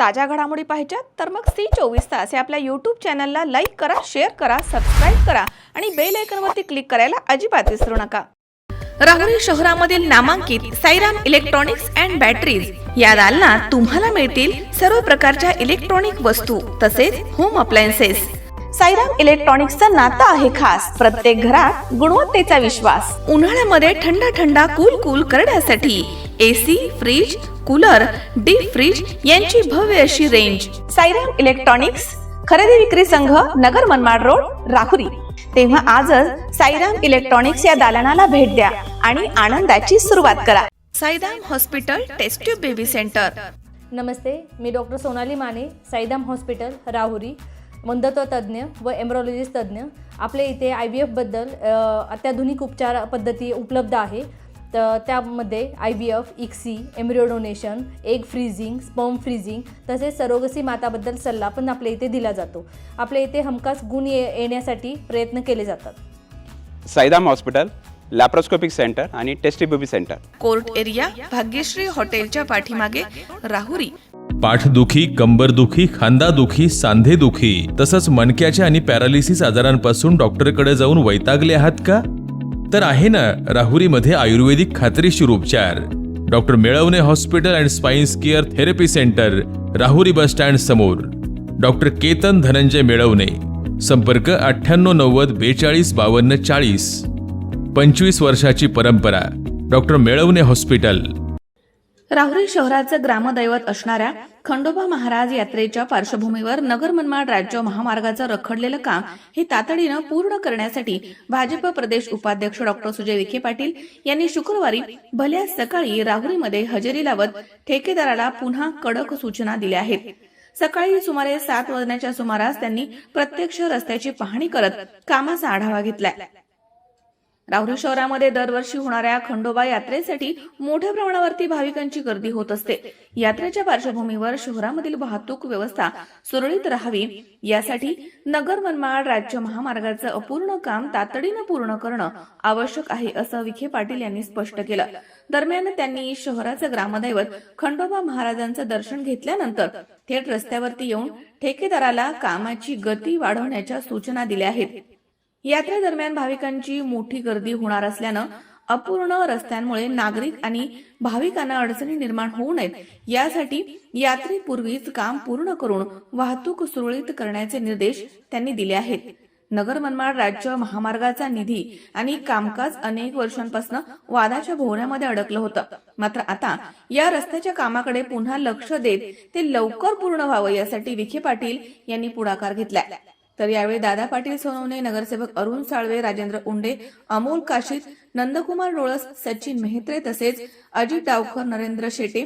ताज्या घडामोडी पाहिजेत तर मग C24 तास या आपल्या यूट्यूब चॅनलला लाईक करा, शेअर करा, सबस्क्राईब करा आणि बेल आयकॉनवरती क्लिक करायला अजिबात विसरू नका। राहुरी शहरामधील नामांकित साईराम इलेक्ट्रॉनिक्स अँड बॅटरीज या दालनात तुम्हाला मिळतील सर्व प्रकारच्या इलेक्ट्रॉनिक वस्तू तसेच होम अप्लायन्सेस। साईराम इलेक्ट्रॉनिक्सचं नातं आहे खास, प्रत्येक घरात गुणवत्तेचा विश्वास। उन्हाळ्यामध्ये थंड कूल करण्यासाठी AC, fridge, cooler, deep freeze यांची भव्य अशी रेंज। साईराम इलेक्ट्रॉनिक्स खरेदी विक्री संघ, नगर मनमाड रोड, राहुरी। तेव्हा आजच साईराम इलेक्ट्रॉनिक्स या दालनाला भेट द्या आणि आनंदाची सुरुवात करा। Sairam hospital test tube baby centre. नमस्ते, मी डॉक्टर सोनाली माने, साईराम हॉस्पिटल राहुरी, वंध्यत्व तज्ज्ञ व एम्ब्रॉलॉजिस्ट तज्ज्ञ। आपल्या इथे IVF बद्दल अत्याधुनिक उपचार पद्धती उपलब्ध आहे। तर त्यामध्ये IVF, ICSI, embryo donation, egg freezing, sperm freezing तसेच सरोगसी माताबद्दल सल्ला पण आपल्या इथे दिला जातो। आपल्या इथे हमखास गुण येण्यासाठी प्रयत्न केले जातात। Sairam hospital laparoscopic centre and test baby centre, court area, Bhagyashree हॉटेलच्या पाठीमागे, राहुरी। पाठदुखी, कंबरदुखी, खांदादुखी, सांधेदुखी तसंच मणक्याच्या आणि पॅरालिसिस आजारांपासून डॉक्टरकडे जाऊन वैतागले आहात का? तर आहे ना राहुरीमध्ये आयुर्वेदिक खात्रीशीर उपचार। Doctor Melavane hospital and spine care therapy centre, Rahuri bus stand समोर। डॉक्टर केतन धनंजय मेळवणे, संपर्क 9890 42 52 40। 25 वर्षाची परंपरा, डॉक्टर मेळवणे हॉस्पिटल। राहुरी शहराचं ग्रामदैवत असणाऱ्या खंडोबा महाराज यात्रेच्या पार्श्वभूमीवर नगर मनमाड राज्य महामार्गाचं रखडलेलं काम हे तातडीनं पूर्ण करण्यासाठी भाजप प्रदेश उपाध्यक्ष डॉक्टर सुजय विखे पाटील यांनी शुक्रवारी भल्या सकाळी राहुरीमध्ये हजेरी लावत ठेकेदाराला पुन्हा कडक सूचना दिल्या आहेत। सकाळी सुमारे 7 वाजण्याच्या सुमारास त्यांनी प्रत्यक्ष रस्त्याची पाहणी करत कामाचा आढावा घेतलाय। राहुरी शहरामध्ये दरवर्षी होणाऱ्या खंडोबा यात्रेसाठी मोठ्या प्रमाणावरती भाविकांची गर्दी होत असते। यात्रेच्या पार्श्वभूमीवर शहरामधील वाहतूक व्यवस्था सुरळीत राहावी यासाठी नगर मनमाड राज्य महामार्गाचं अपूर्ण काम तातडीनं पूर्ण करणं आवश्यक आहे असं विखे पाटील यांनी स्पष्ट केलं। दरम्यान त्यांनी शहराचं ग्रामदैवत खंडोबा महाराजांचं दर्शन घेतल्यानंतर थेट रस्त्यावरती येऊन ठेकेदाराला कामाची गती वाढवण्याच्या सूचना दिल्या आहेत। यात्रेदरम्यान भाविकांची मोठी गर्दी होणार असल्यानं अपूर्ण रस्त्यांमुळे नागरिक आणि भाविकांना अडचणी निर्माण होऊ नयेत यासाठी यात्रेपूर्वीच काम पूर्ण करून वाहतूक सुरळीत करण्याचे निर्देश त्यांनी दिले आहेत। नगर मनमाड राज्य महामार्गाचा निधी आणि कामकाज अनेक वर्षांपासून वादाच्या भोवऱ्यामध्ये अडकलं होतं, मात्र आता या रस्त्याच्या कामाकडे पुन्हा लक्ष देत ते लवकर पूर्ण व्हावं यासाठी विखे पाटील यांनी पुढाकार घेतलाय। तर यावेळी दादा पाटील सोनवणे, नगरसेवक अरुण साळवे, राजेंद्र उंडे, अमोल काशीत, नंदकुमार डोळस, सचिन मेहत्रे तसेच अजित डावकर, नरेंद्र शेटे,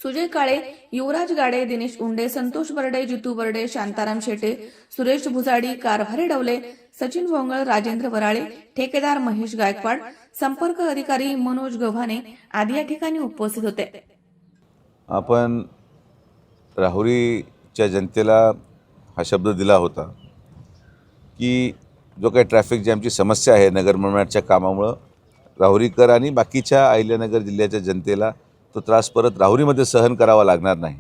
सुजय काळे, युवराज गाडे, दिनेश उंडे, संतोष बर्डे, जितू बर्डे, शांताराम शेटे, सुरेश भुजाडी, कारभारी डवले, सचिन भोंगळ, राजेंद्र वराळे, ठेकेदार महेश गायकवाड, संपर्क अधिकारी मनोज गव्हाणे आदी या ठिकाणी उपस्थित होते। आपण राहुरीच्या जनतेला हा शब्द दिला होता की जो काही ट्रॅफिक जॅमची समस्या आहे नगर मनमाडच्या कामामुळं राहुरीकर आणि बाकीच्या अहिल्यानगर जिल्ह्याच्या जनतेला तो त्रास परत राहुरीमध्ये सहन करावा लागणार नाही।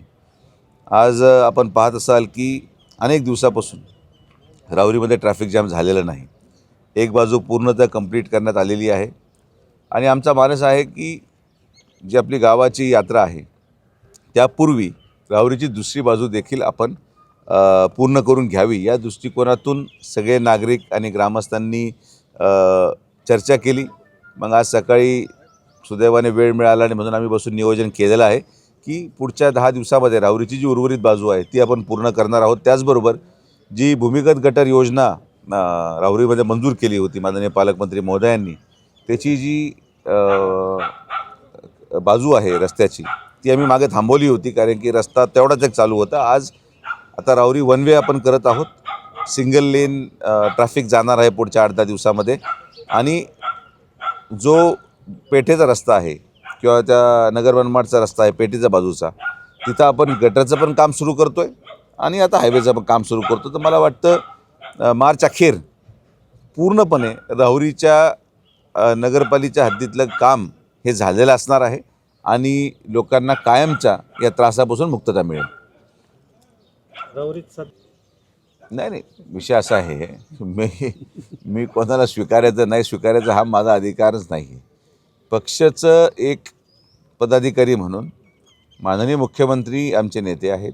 आज आपण पाहत असाल की अनेक दिवसापासून राहुरीमध्ये ट्रॅफिक जॅम झालेलं नाही। एक बाजू पूर्णतः कंप्लीट करण्यात आलेली आहे आणि आमचा मानस आहे की जी आपली गावाची यात्रा आहे त्यापूर्वी राहुरीची दुसरी बाजू देखील आपण पूर्ण करून घ्यावी या दृष्टिकोनातून सगळे नागरिक आणि ग्रामस्थांनी चर्चा केली। मग आज सकाळी सुदैवाने वेळ मिळाला आणि म्हणून आम्ही बसून नियोजन केलेलं आहे की पुढच्या 10 दिवसामध्ये राहुरीची जी उर्वरित बाजू आहे ती आपण पूर्ण करणार आहोत। त्याचबरोबर जी भूमिगत गटर योजना राहुरीमध्ये मंजूर केली होती माननीय पालकमंत्री महोदयांनी, त्याची जी बाजू आहे रस्त्याची ती आम्ही मागे थांबवली होती कारण की रस्ता तेवढाच एक चालू होता। आज आता राहुरी वन वे आपण करत आहोत, सिंगल लेन ट्रॅफिक जाणार आहे पुढच्या 8-10 दिवसामध्ये आणि जो पेठेचा रस्ता आहे किंवा त्या नगर मनमाडचा रस्ता आहे पेठेच्या बाजूचा तिथं आपण गटरचं पण काम सुरू करतोय आणि आता हायवेचं पण काम सुरू करतो। तर मला वाटतं मार्च अखेर पूर्णपणे राहुरीच्या नगरपालिकेच्या हद्दीतलं काम हे झालेलं असणार आहे आणि लोकांना कायमच्या या त्रासापासून मुक्तता मिळेल. नाही, विषय असा आहे, मी कोणाला स्वीकारायचं नाही स्वीकारायचं हा माझा अधिकारच नाही आहे. पक्षाचं एक पदाधिकारी म्हणून माननीय मुख्यमंत्री आमचे नेते आहेत,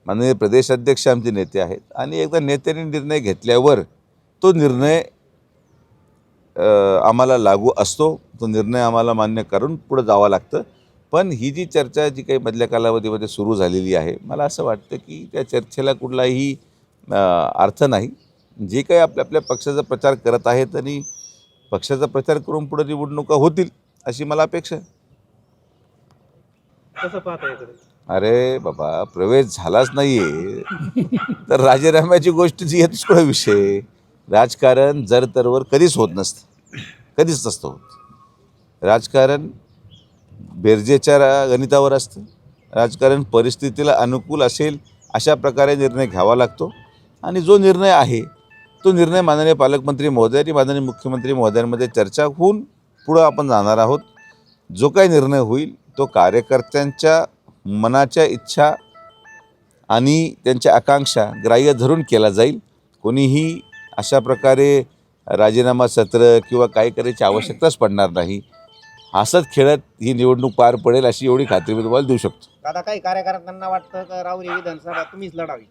माननीय प्रदेशाध्यक्ष आमचे नेते आहेत, आणि एकदा नेत्याने निर्णय घेतल्यावर तो निर्णय आम्हाला लागू असतो. तो निर्णय आम्हाला मान्य करून पुढे जावं लागतं. पण ही जी चर्चा जी काही मधल्या कालावधीमध्ये सुरू झालेली आहे, मला असं वाटतं की त्या चर्चेला कुठलाही अर्थ नाही. जे काही आपल्या पक्षाचा प्रचार करत आहेत आणि पक्षाचा प्रचार करून पुढे निवडणुका होतील अशी मला अपेक्षा आहे. कसं पाहता याकडे? अरे बाबा, प्रवेश झालाच नाही आहे तर राजीनाम्याची गोष्टीची येतच कुठं विषय. राजकारण जर तरवर कधीच होत नसतं, कधीच नसतं होत. राजकारण बेरजेच्या गणितावर असतं. राजकारण परिस्थितीला अनुकूल असेल अशा प्रकारे निर्णय घ्यावा लागतो, आणि जो निर्णय आहे तो निर्णय माननीय पालकमंत्री महोदय आणि माननीय मुख्यमंत्री महोदयांमध्ये चर्चा होऊन पुढं आपण जाणार आहोत. जो काही निर्णय होईल तो कार्यकर्त्यांच्या मनाच्या इच्छा आणि त्यांच्या आकांक्षा ग्राह्य धरून केला जाईल. कोणीही अशा प्रकारे राजीनामा सत्र किंवा काही करायची आवश्यकताच पडणार नाही. हसत खेळत ही निवडणूक पार पडेल अशी एवढी खात्री मी तुम्हाला देऊ शकतो. दादा, काही कार्यकर्त्यांना वाटतं का राहुरी विधानसभा तुम्हीच लढावी?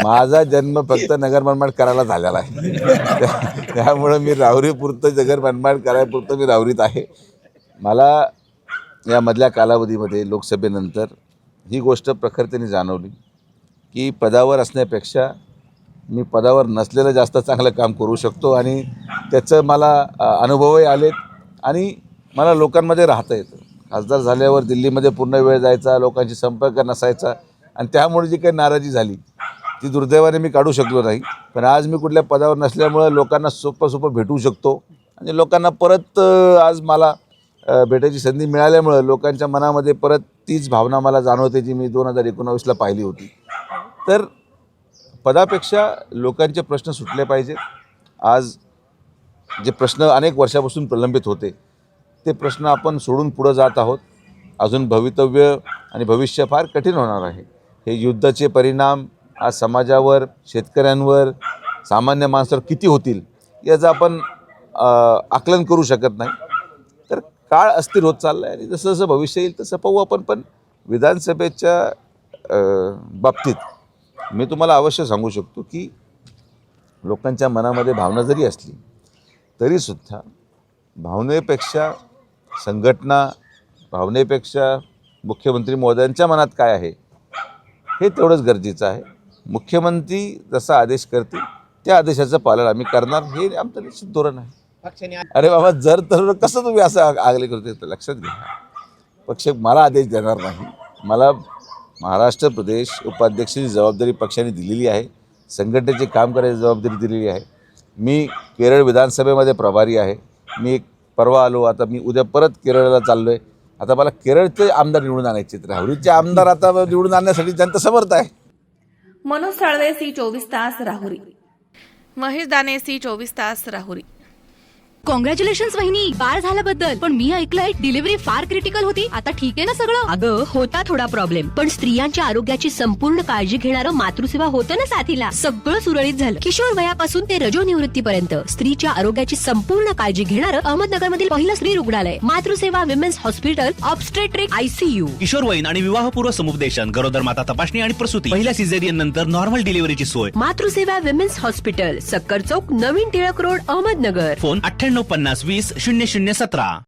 माझा जन्म फक्त नगर मनमाड करायला झालेला आहे, त्यामुळं मी राहुरीपुरतं नगर मनमाड करायपुरतं मी राहुरीत आहे. मला या मधल्या कालावधीमध्ये लोकसभेनंतर ही गोष्ट प्रखरतेने जाणवली की पदावर असण्यापेक्षा मी पदावर नसलेलं जास्त चांगलं काम करू शकतो, आणि त्याचं मला अनुभवही आलेत आणि मला लोकांमध्ये राहता येतं. खासदार झाल्यावर दिल्लीमध्ये पूर्ण वेळ जायचा, लोकांशी संपर्क नसायचा, आणि त्यामुळे जी काही नाराजी झाली ती दुर्दैवाने मी काढू शकलो नाही. पण आज मी कुठल्या पदावर नसल्यामुळं लोकांना सोपं भेटू शकतो, आणि लोकांना परत आज मला भेटायची संधी मिळाल्यामुळं लोकांच्या मनामध्ये परत तीच भावना मला जाणवते जी मी 2019ला पाहिली होती. तर पदापेक्षा लोकांचे प्रश्न सुटले पाहिजेत. आज जे प्रश्न अनेक वर्षापासून प्रलंबित होते ते प्रश्न आपण सोडून पुढं जात आहोत. अजून भवितव्य आणि भविष्य फार कठीण होणार आहे. हे युद्धाचे परिणाम आज समाजावर, शेतकऱ्यांवर, सामान्य माणसावर किती होतील याचं आपण आकलन करू शकत नाही. तर काळ अस्थिर होत चालला आहे, आणि जसं जसं भविष्य येईल तसं पाहू आपण. पण विधानसभेच्या बाबतीत मी तुम्हाला अवश्य सांगू शकतो की लोकांच्या मनामध्ये भावना जरी असली तरीसुद्धा भावनेपेक्षा संघटना, भावनेपेक्षा मुख्यमंत्री महोदयांच्या मनात काय आहे हे तेवढंच गरजेचं आहे. मुख्यमंत्री जसा आदेश करतील त्या आदेशाचं पालन आम्ही करणार, हे आमचं निश्चित धोरण आहे. पक्षाने अरे बाबा, जर तर कसं तुम्ही असं आगले करते लक्षात घ्या. पक्ष मला आदेश देणार नाही. मला महाराष्ट्र प्रदेश उपाध्यक्षाची जबाबदारी पक्षाने दिलेली आहे, संघटनेचे काम करायची जबाबदारी दिलेली आहे. मी केरळ विधानसभेमध्ये प्रभारी आहे. मी परवा आलो, आता मी उद्या परत केरळला चाललो आहे. आता मला केरळचे आमदार निवडून आणायचे, राहुरीचे आमदार आता निवडून आणण्यासाठी जनता समर्थ आहे. मनोज साळवे, C24 तास राहुरी. महेश दाने, C24 तास राहुरी. कॉंग्रॅच्युलेशन्स वहिनी, बाळ झाल्याबद्दल. पण मी ऐकलंय डिलिव्हरी फार क्रिटिकल होती. आता ठीक आहे ना सगळं? अगं, होता थोडा प्रॉब्लेम, पण स्त्रियांच्या आरोग्याची संपूर्ण काळजी घेणारं मातृसेवा होतं ना साथीला. सगळं सुरळीत झालं. किशोर वयापासून ते रजो निवृत्तीपर्यंत स्त्रीच्या आरोग्याची संपूर्ण काळजी घेणारं अहमदनगर मधील पहिलं स्त्री रुग्णालय Matruseva women's hospital, obstetric ICU. किशोरवयीन आणि विवाहपूर्व समुपदेशन, गरोदर माता तपासणी आणि प्रसूती, पहिल्या सिझेरियन नंतर नॉर्मल डिलिव्हरीची सोय. मातृसेवा विमेन्स हॉस्पिटल, सक्कर चौक, नवीन टिळक रोड, अहमदनगर. फोन 9850 20 0017.